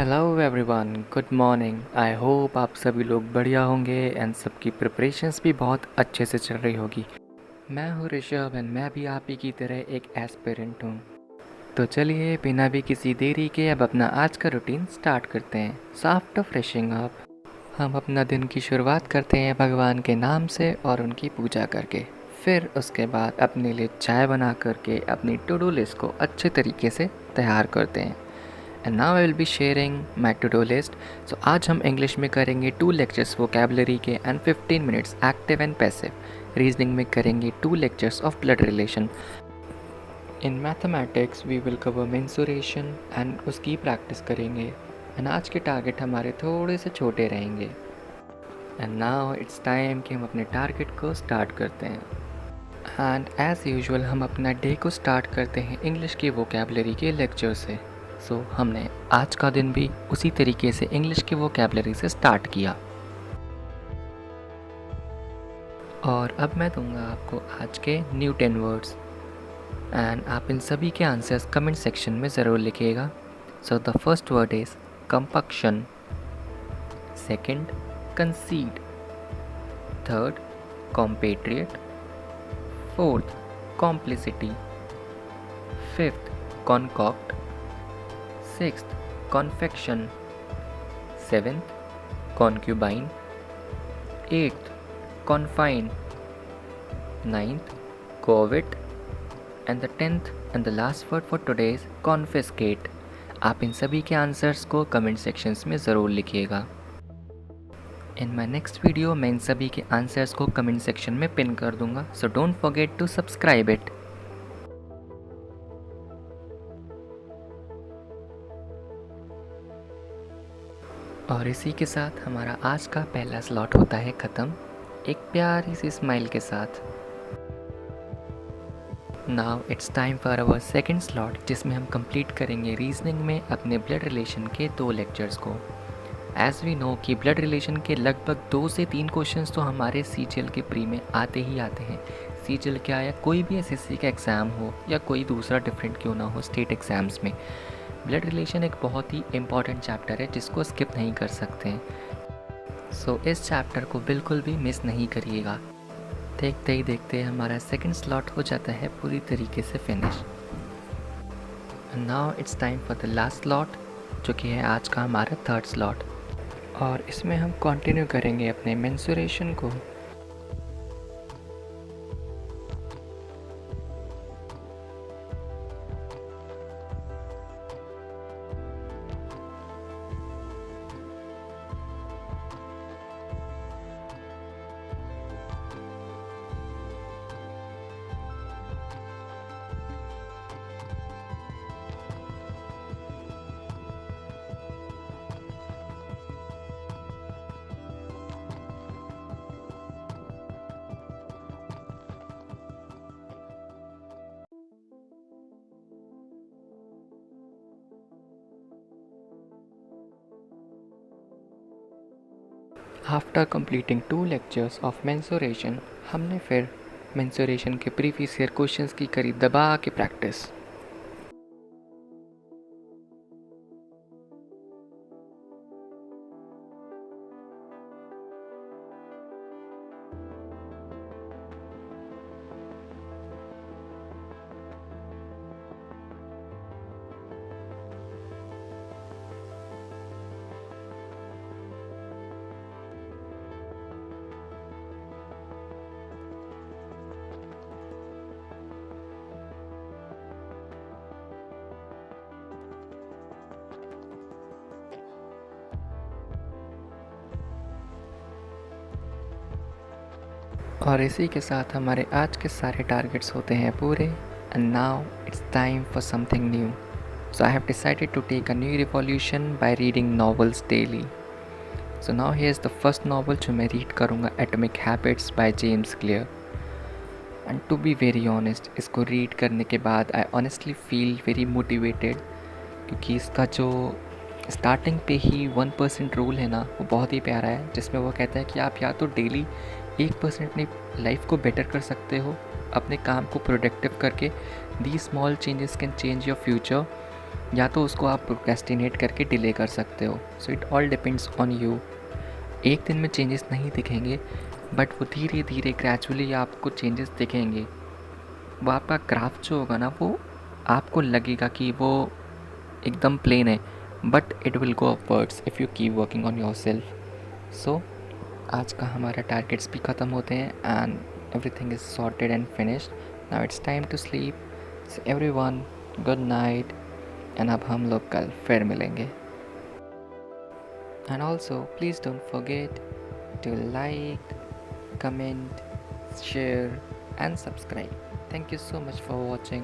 Hello everyone, good morning. I hope आप सभी लोग बढ़िया होंगे एंड सबकी प्रिपरेशंस भी बहुत अच्छे से चल रही होगी। मैं हूँ ऋषभ एंड मैं भी आप ही की तरह एक एस्पिरेंट हूँ। तो चलिए बिना भी किसी देरी के अब अपना आज का रूटीन स्टार्ट करते हैं। सो आफ्टर फ्रेशिंग अप हम अपना दिन की शुरुआत करते हैं भगवान के नाम से और उनकी पूजा करके। फिर उसके बाद अपने लिए चाय बना करके अपनी टू डू लिस्ट को अच्छे तरीके से तैयार करते हैं। And now I will be sharing my to do list. So आज हम इंग्लिश में करेंगे 2 लेक्चर्स वोकेबलरी के and 15 minutes active and passive. Reasoning में करेंगे 2 lectures of blood relation. In mathematics we will cover mensuration and उसकी practice करेंगे। And आज के टारगेट हमारे थोड़े से छोटे रहेंगे। एंड नाउ इट्स टाइम कि हम अपने टारगेट को स्टार्ट करते हैं। एंड एज़ यूजुअल हम अपना डे को स्टार्ट करते हैं इंग्लिश की वोकेबलरी के लेक्चर से। सो हमने आज का दिन भी उसी तरीके से इंग्लिश की वोकेबलरी से स्टार्ट किया। और अब मैं दूंगा आपको आज के न्यू 10 वर्ड्स एंड आप इन सभी के आंसर्स कमेंट सेक्शन में ज़रूर लिखिएगा। So the first word is compunction, second concede, third compatriot, fourth complicity, fifth concoct, sixth confection, seventh concubine, eighth confine, ninth covet and the 10th and the last word for today is confiscate. आप इन सभी के answers को comment sections में ज़रूर लिखिएगा। इन my next video मैं इन सभी के आंसर्स को कमेंट सेक्शन में पिन कर दूंगा। So don't forget to subscribe it. और इसी के साथ हमारा आज का पहला स्लॉट होता है ख़त्म, एक प्यारी सी स्माइल के साथ। Now it's time for our second slot, जिसमें हम कंप्लीट करेंगे रीजनिंग में अपने ब्लड रिलेशन के 2 लेक्चर्स को। एज़ वी नो कि ब्लड रिलेशन के लगभग 2 से 3 क्वेश्चंस तो हमारे सीजीएल के प्री में आते ही आते हैं। सीजीएल क्या है, कोई भी एसएससी का एग्ज़ाम हो या कोई दूसरा डिफरेंट क्यों ना हो, स्टेट एग्ज़ाम्स में ब्लड रिलेशन एक बहुत ही इम्पॉर्टेंट चैप्टर है जिसको स्किप नहीं कर सकते हैं। सो इस चैप्टर को बिल्कुल भी मिस नहीं करिएगा। देखते ही देखते हमारा सेकंड स्लॉट हो जाता है पूरी तरीके से finish. Now it's time for the last slot, जो कि है आज का हमारा थर्ड स्लॉट। और इसमें हम कंटिन्यू करेंगे अपने मेंसुरेशन को। After completing 2 lectures of mensuration, हमने फिर मेंसुरेशन के प्रीवियस ईयर क्वेश्चंस की करी दबा के प्रैक्टिस। और इसी के साथ हमारे आज के सारे टारगेट्स होते हैं पूरे। And now it's time for something new. So I have decided to take a new revolution by reading novels daily. So now here is the first novel जो मैं रीड करूँगा, atomic habits by James Clear. And to be very honest, इसको read करने के बाद I honestly feel very motivated, क्योंकि इसका जो स्टार्टिंग पे ही 1% रूल है ना, वो बहुत ही प्यारा है, जिसमें वो कहता है कि आप या तो डेली 1% अपनी लाइफ को बेटर कर सकते हो अपने काम को प्रोडक्टिव करके। The small changes can change your future. या तो उसको आप प्रोक्रेस्टिनेट करके डिले कर सकते हो। So it all depends on you. एक दिन में चेंजेस नहीं दिखेंगे, बट वो धीरे धीरे ग्रेजुअली आपको चेंजेस दिखेंगे। वो आपका क्राफ्ट जो होगा ना, वो आपको लगेगा कि वो एकदम प्लेन है, but it will go upwards if you keep working on yourself. So आज का हमारा टारगेट्स भी ख़त्म होते हैं and everything is sorted and finished. Now it's time to sleep. So everyone, good night. And अब हम लोग कल फिर मिलेंगे। And also please don't forget to like, comment, share and subscribe. Thank you so much for watching.